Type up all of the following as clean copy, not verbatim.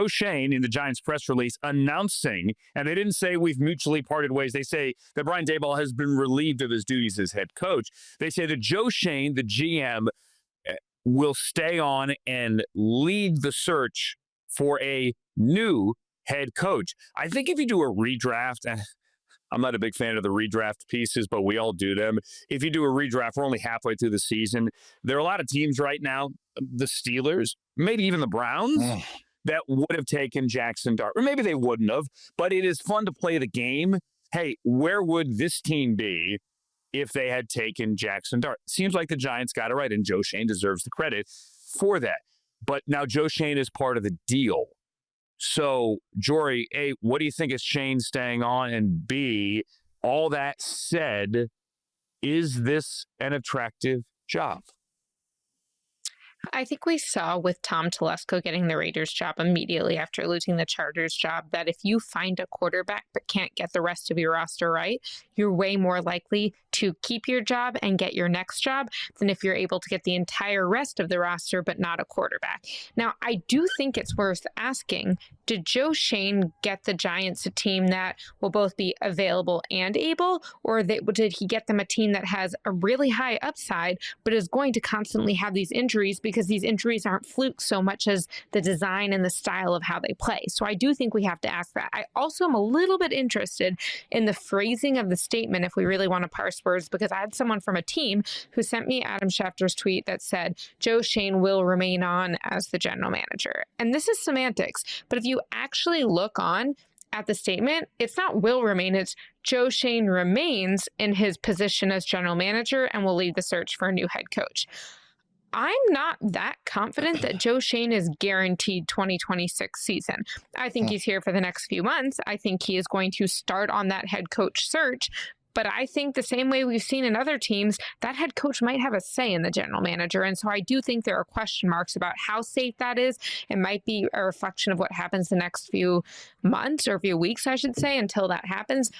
Joe Schoen in the Giants press release announcing, and they didn't say we've mutually parted ways. They say that Brian Daboll has been relieved of his duties as head coach. They say that Joe Schoen, the GM, will stay on and lead the search for a new head coach. I think if you do a redraft, and I'm not a big fan of the redraft pieces, but we all do them. If you do a redraft, we're only halfway through the season. There are a lot of teams right now, the Steelers, maybe even the Browns, that would have taken Jaxson Dart. Or maybe they wouldn't have, but it is fun to play the game. Hey, where would this team be if they had taken Jaxson Dart? Seems like the Giants got it right, and Joe Schoen deserves the credit for that. But now Joe Schoen is part of the deal. So, Jori, A, what do you think is Schoen staying on? And B, all that said, is this an attractive job? I think we saw with Tom Telesco getting the Raiders job immediately after losing the Chargers job that if you find a quarterback but can't get the rest of your roster right, you're way more likely to keep your job and get your next job than if you're able to get the entire rest of the roster but not a quarterback. Now, I do think it's worth asking, did Joe Schoen get the Giants a team that will both be available and able, or did he get them a team that has a really high upside but is going to constantly have these injuries because these injuries aren't flukes so much as the design and the style of how they play? So I do think we have to ask that. I also am a little bit interested in the phrasing of the statement if we really want to parse words, because I had someone from a team who sent me Adam Schefter's tweet that said Joe Schoen will remain on as the general manager. And this is semantics, but if you actually look on at the statement, it's not will remain, it's Joe Schoen remains in his position as general manager and will lead the search for a new head coach. I'm not that confident that Joe Schoen is guaranteed 2026 season. I think he's here for the next few months. I think he is going to start on that head coach search. But I think the same way we've seen in other teams, that head coach might have a say in the general manager. And so I do think there are question marks about how safe that is. It might be a reflection of what happens the next few months or few weeks, I should say, until that happens.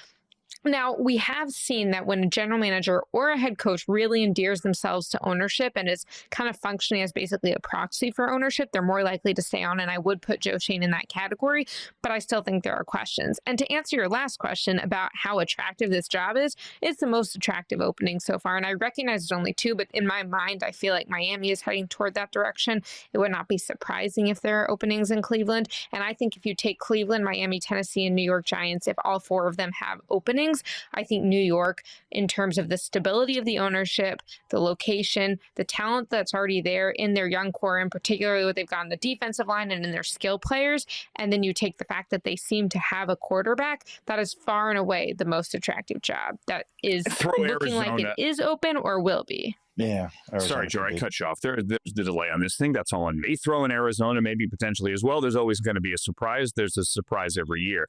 Now, we have seen that when a general manager or a head coach really endears themselves to ownership and is kind of functioning as basically a proxy for ownership, they're more likely to stay on, and I would put Joe Schoen in that category, but I still think there are questions. And to answer your last question about how attractive this job is, it's the most attractive opening so far, and I recognize there's only two, but in my mind, I feel like Miami is heading toward that direction. It would not be surprising if there are openings in Cleveland, and I think if you take Cleveland, Miami, Tennessee, and New York Giants, if all four of them have openings, I think New York, in terms of the stability of the ownership, the location, the talent that's already there in their young core, and particularly what they've got on the defensive line and in their skill players, and then you take the fact that they seem to have a quarterback, that is far and away the most attractive job that is looking like it is open or will be. Yeah. Sorry, Joe, I cut you off. There's the delay on this thing. That's all on me. Throw in Arizona, maybe potentially as well. There's always going to be a surprise. There's a surprise every year.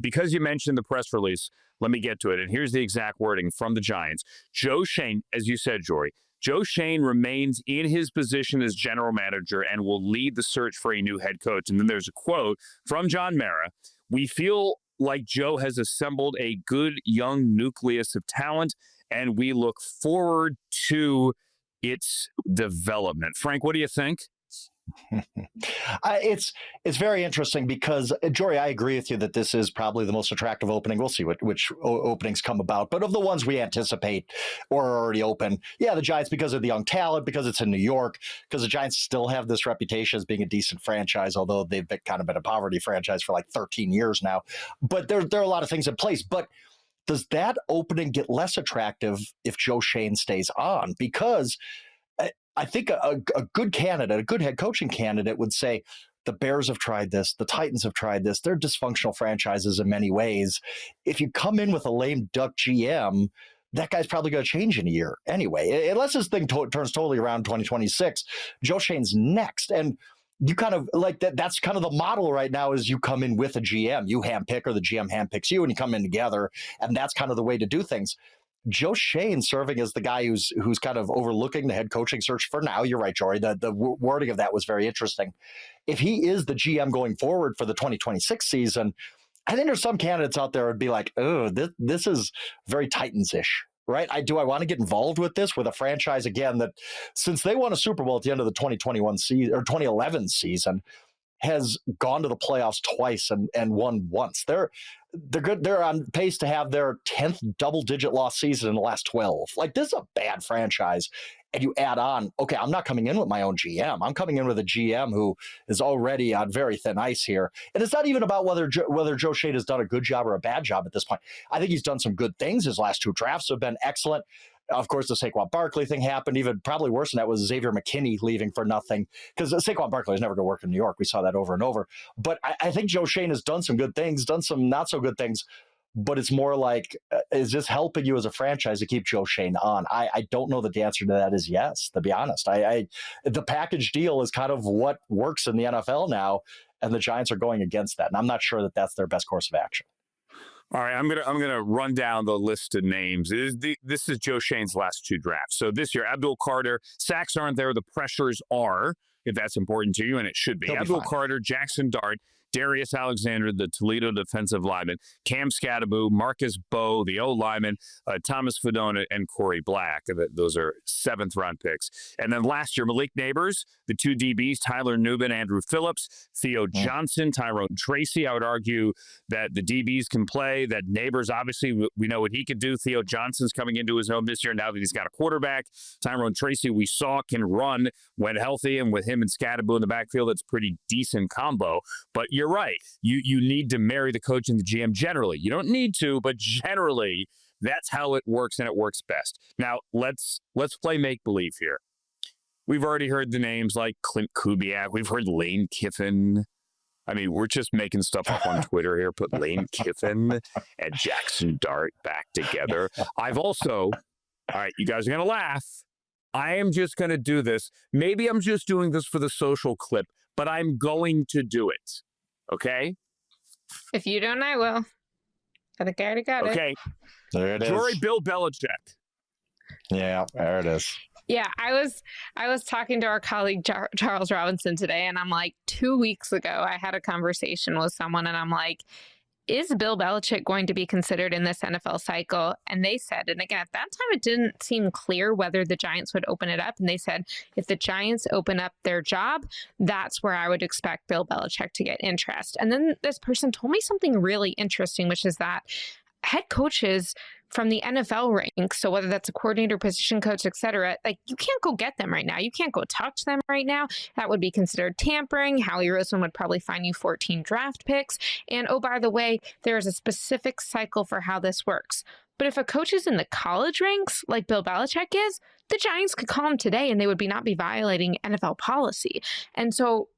Because you mentioned the press release, let me get to it. And here's the exact wording from the Giants. Joe Schoen, as you said, Jori, Joe Schoen remains in his position as general manager and will lead the search for a new head coach. And then there's a quote from John Mara. We feel like Joe has assembled a good young nucleus of talent, and we look forward to its development. Frank, what do you think? It's very interesting because, Jori, I agree with you that this is probably the most attractive opening. We'll see which openings come about. But of the ones we anticipate or are already open, yeah, the Giants, because of the young talent, because it's in New York, because the Giants still have this reputation as being a decent franchise, although they've kind of been a poverty franchise for like 13 years now. But there are a lot of things in place. But does that opening get less attractive if Joe Schoen stays on? Because I think a good candidate, a good head coaching candidate would say, the Bears have tried this, the Titans have tried this, they're dysfunctional franchises in many ways. If you come in with a lame duck GM, that guy's probably going to change in a year anyway. Unless this thing turns totally around 2026, Joe Schoen's next. And you kind of like that's kind of the model right now is you come in with a GM, you handpick or the GM handpicks you and you come in together. And that's kind of the way to do things. Joe Schoen serving as the guy who's kind of overlooking the head coaching search for now. You're right, Jori. The wording of that was very interesting. If he is the GM going forward for the 2026 season, I think there's some candidates out there who would be like, oh, this is very Titans-ish, right? Do I want to get involved with this with a franchise again that since they won a Super Bowl at the end of the 2021 season or 2011 season, has gone to the playoffs twice and won once. They're good. They're on pace to have their 10th double-digit loss season in the last 12. Like, this is a bad franchise. And you add on, okay, I'm not coming in with my own GM. I'm coming in with a GM who is already on very thin ice here. And it's not even about whether Joe Schoen has done a good job or a bad job at this point. I think he's done some good things. His last 2 drafts have been excellent. Of course, the Saquon Barkley thing happened. Even probably worse than that was Xavier McKinney leaving for nothing, because Saquon Barkley is never going to work in New York. We saw that over and over. But I think Joe Schoen has done some good things, done some not so good things. But it's more like, is this helping you as a franchise to keep Joe Schoen on? I don't know that the answer to that is yes, to be honest. The package deal is kind of what works in the NFL now, and the Giants are going against that. And I'm not sure that that's their best course of action. All right, I'm gonna run down the list of names. This is Joe Schoen's last 2 drafts. So this year, Abdul Carter, sacks aren't there, the pressures are, if that's important to you, and it should be. Abdul Carter, Jaxson Dart, Darius Alexander, the Toledo defensive lineman, Cam Scadaboo, Marcus Bowe, the O-lineman, Thomas Fedona, and Corey Black. Those are 7th-round picks. And then last year, Malik Neighbors, the 2 DBs, Tyler Nubin, Andrew Phillips, Theo Johnson, Tyrone Tracy. I would argue that the DBs can play, that Neighbors, obviously, we know what he could do. Theo Johnson's coming into his own this year now that he's got a quarterback. Tyrone Tracy, we saw, can run when healthy, and with him and Scadaboo in the backfield, it's a pretty decent combo. But you're right. You need to marry the coach and the GM generally. You don't need to, but generally, that's how it works, and it works best. Now, let's play make-believe here. We've already heard the names like Clint Kubiak. We've heard Lane Kiffin. I mean, we're just making stuff up on Twitter here. Put Lane Kiffin and Jaxson Dart back together. I've also, all right, you guys are going to laugh. I am just going to do this. Maybe I'm just doing this for the social clip, but I'm going to do it. Okay? If you don't, I will. I think I already got it. Okay. There it is. Jori Bill Belichick. Yeah, there it is. Yeah, I was talking to our colleague Charles Robinson today, and I'm like, 2 weeks ago, I had a conversation with someone, and I'm like, is Bill Belichick going to be considered in this NFL cycle? And they said, and again, at that time, it didn't seem clear whether the Giants would open it up. And they said, if the Giants open up their job, that's where I would expect Bill Belichick to get interest. And then this person told me something really interesting, which is that head coaches from the NFL ranks, so whether that's a coordinator, position coach, et cetera, like, you can't go get them right now. You can't go touch them right now. That would be considered tampering. Howie Roseman would probably fine you 14 draft picks. And oh, by the way, there is a specific cycle for how this works. But if a coach is in the college ranks, like Bill Belichick is, the Giants could call him today and they would not be violating NFL policy. And so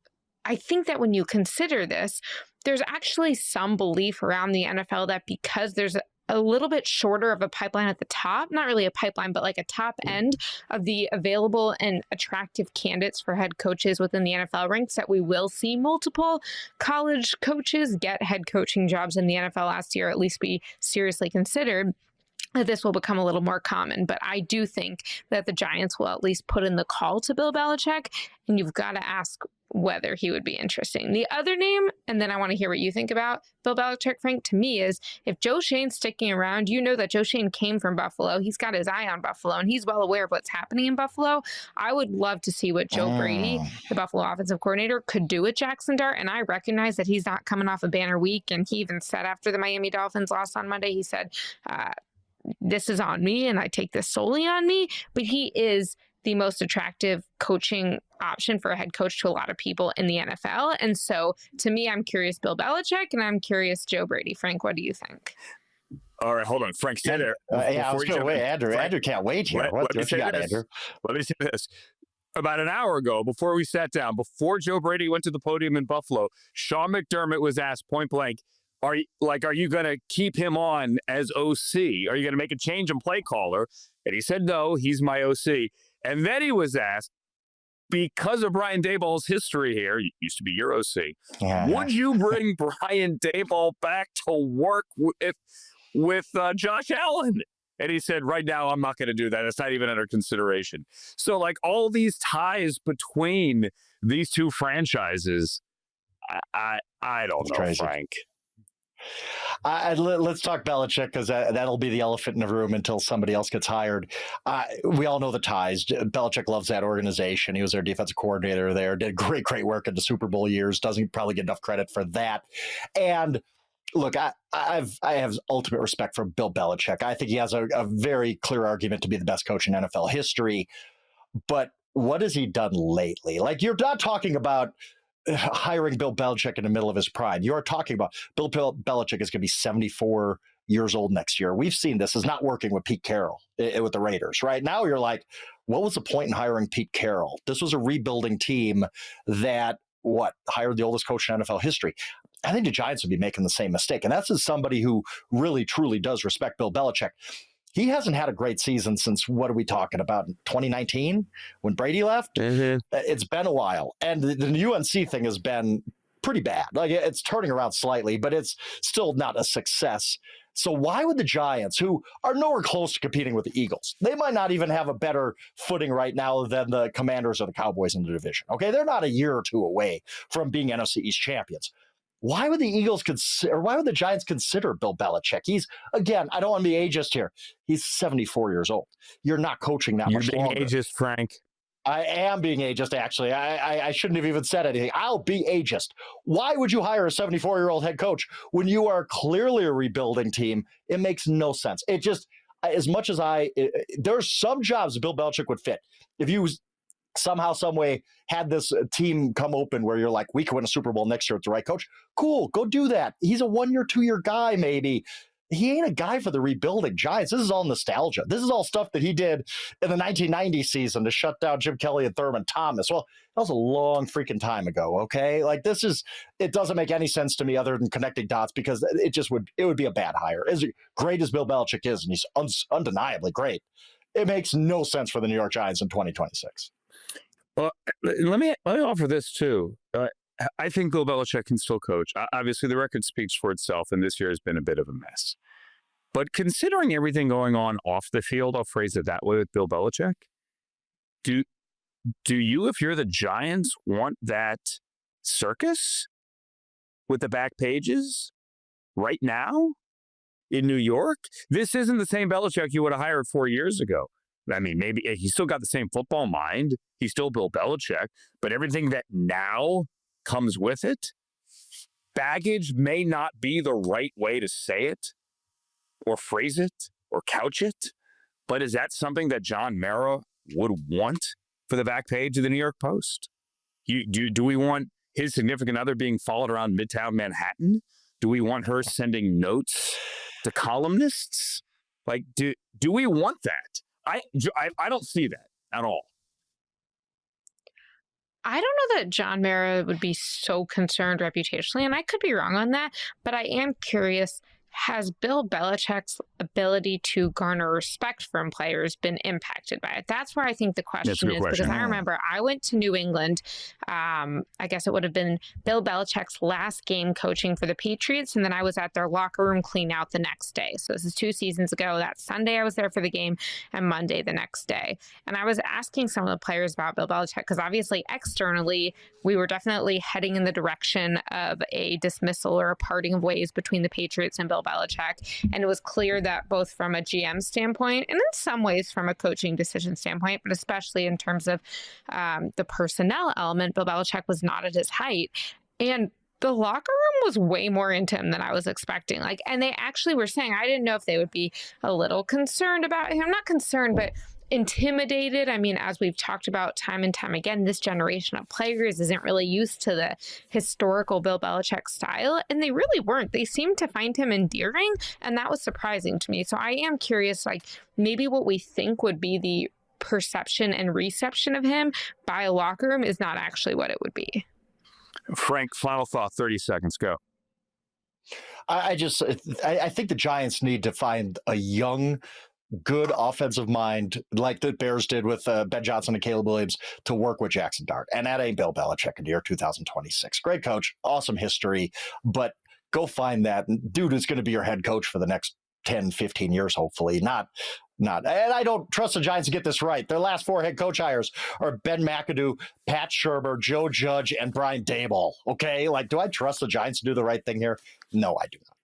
I think that when you consider this, there's actually some belief around the NFL that because there's a little bit shorter of a pipeline at the top, not really a pipeline, but like a top end of the available and attractive candidates for head coaches within the NFL ranks, that we will see multiple college coaches get head coaching jobs in the NFL last year, at least be seriously considered. That this will become a little more common. But I do think that the Giants will at least put in the call to Bill Belichick, and you've got to ask whether he would be interesting. The other name, and then I want to hear what you think about Bill Belichick, Frank, to me is, if Joe Schoen's sticking around, you know that Joe Schoen came from Buffalo. He's got his eye on Buffalo, and he's well aware of what's happening in Buffalo. I would love to see what Joe Brady, the Buffalo offensive coordinator, could do with Jaxson Dart. And I recognize that he's not coming off a banner week. And he even said after the Miami Dolphins lost on Monday, he said, this is on me, and I take this solely on me. But he is the most attractive coaching option for a head coach to a lot of people in the NFL. And so to me, I'm curious Bill Belichick, and I'm curious Joe Brady. Frank, what do you think? All right, hold on. Frank, stay there. Yeah, I was going to wait. Andrew can't wait here. What you got, Andrew? Let me say this. About an hour ago, before we sat down, before Joe Brady went to the podium in Buffalo, Sean McDermott was asked point blank, are you going to keep him on as OC? Are you going to make a change in play caller? And he said, no, he's my OC. And then he was asked, because of Brian Daboll's history here, used to be your OC, would you bring Brian Daboll back to work with Josh Allen? And he said, right now, I'm not going to do that. It's not even under consideration. So, like, all these ties between these two franchises, I don't know, crazy. Frank. Let's talk Belichick, because that'll be the elephant in the room until somebody else gets hired. We all know the ties. Belichick loves that organization. He was their defensive coordinator there, did great work in the Super Bowl years, doesn't probably get enough credit for that. And look, I have ultimate respect for Bill Belichick. I think he has a very clear argument to be the best coach in NFL history. But what has he done lately? Like, you're not talking about hiring Bill Belichick in the middle of his prime. You're talking about Bill Belichick is going to be 74 years old next year. We've seen this is not working with Pete Carroll with the Raiders. Right now, you're like, what was the point in hiring Pete Carroll? This was a rebuilding team that hired the oldest coach in NFL history. I think the Giants would be making the same mistake. And that's as somebody who really, truly does respect Bill Belichick. He hasn't had a great season since, what are we talking about, 2019 when Brady left? Mm-hmm. It's been a while. And the UNC thing has been pretty bad. Like, it's turning around slightly, but it's still not a success. So why would the Giants, who are nowhere close to competing with the Eagles, they might not even have a better footing right now than the Commanders or the Cowboys in the division. Okay, they're not a year or two away from being NFC East champions. Why would why would the Giants consider Bill Belichick? He's, again, I don't want to be ageist here. He's 74 years old. You're not coaching that much longer. You're being ageist, Frank. I am being ageist, actually. I shouldn't have even said anything. I'll be ageist. Why would you hire a 74-year-old head coach when you are clearly a rebuilding team? It makes no sense. It just, as much as there's some jobs Bill Belichick would fit. If you somehow, some way had this team come open where you're like, we could win a Super Bowl next year with the right coach, cool, go do that. He's a 1 year, 2 year guy, maybe. He ain't a guy for the rebuilding Giants. This is all nostalgia. This is all stuff that he did in the 1990 season to shut down Jim Kelly and Thurman Thomas. Well, that was a long freaking time ago, okay? Like, it doesn't make any sense to me other than connecting dots, because it would be a bad hire. As great as Bill Belichick is, and he's undeniably great, it makes no sense for the New York Giants in 2026. Well, let me offer this too. I think Bill Belichick can still coach. Obviously, the record speaks for itself, and this year has been a bit of a mess. But considering everything going on off the field, I'll phrase it that way with Bill Belichick, do you, if you're the Giants, want that circus with the back pages right now in New York? This isn't the same Belichick you would have hired 4 years ago. I mean, maybe he's still got the same football mind. He's still Bill Belichick, but everything that now comes with it, baggage may not be the right way to say it or phrase it or couch it, but is that something that John Mara would want for the back page of the New York Post? Do we want his significant other being followed around Midtown Manhattan? Do we want her sending notes to columnists? Like, do we want that? I don't see that at all. I don't know that John Mara would be so concerned reputationally, and I could be wrong on that, but I am curious, has Bill Belichick's ability to garner respect from players been impacted by it? That's where I think the question is, because I remember I went to New England. I guess it would have been Bill Belichick's last game coaching for the Patriots, and then I was at their locker room clean out the next day. So this is 2 seasons ago. That Sunday I was there for the game, and Monday the next day. And I was asking some of the players about Bill Belichick, because obviously externally we were definitely heading in the direction of a dismissal or a parting of ways between the Patriots and Bill Belichick. And it was clear that both from a GM standpoint and in some ways from a coaching decision standpoint, but especially in terms of the personnel element, Bill Belichick was not at his height. And the locker room was way more into him than I was expecting. And they actually were saying, I didn't know if they would be a little concerned about him. Not concerned, but intimidated. I mean, as we've talked about time and time again, this generation of players isn't really used to the historical Bill Belichick style, and they really weren't. They seemed to find him endearing, and that was surprising to me. So I am curious, maybe what we think would be the perception and reception of him by a locker room is not actually what it would be. Frank, final thought, 30 seconds, go. I think the Giants need to find a young, good offensive mind like the Bears did with Ben Johnson and Caleb Williams to work with Jaxson Dart. And that ain't Bill Belichick in the year 2026. Great coach, awesome history, but go find that dude who's going to be your head coach for the next 10, 15 years, hopefully. Not. And I don't trust the Giants to get this right. Their last 4 head coach hires are Ben McAdoo, Pat Shermer, Joe Judge, and Brian Daboll. Okay? Do I trust the Giants to do the right thing here? No, I do not.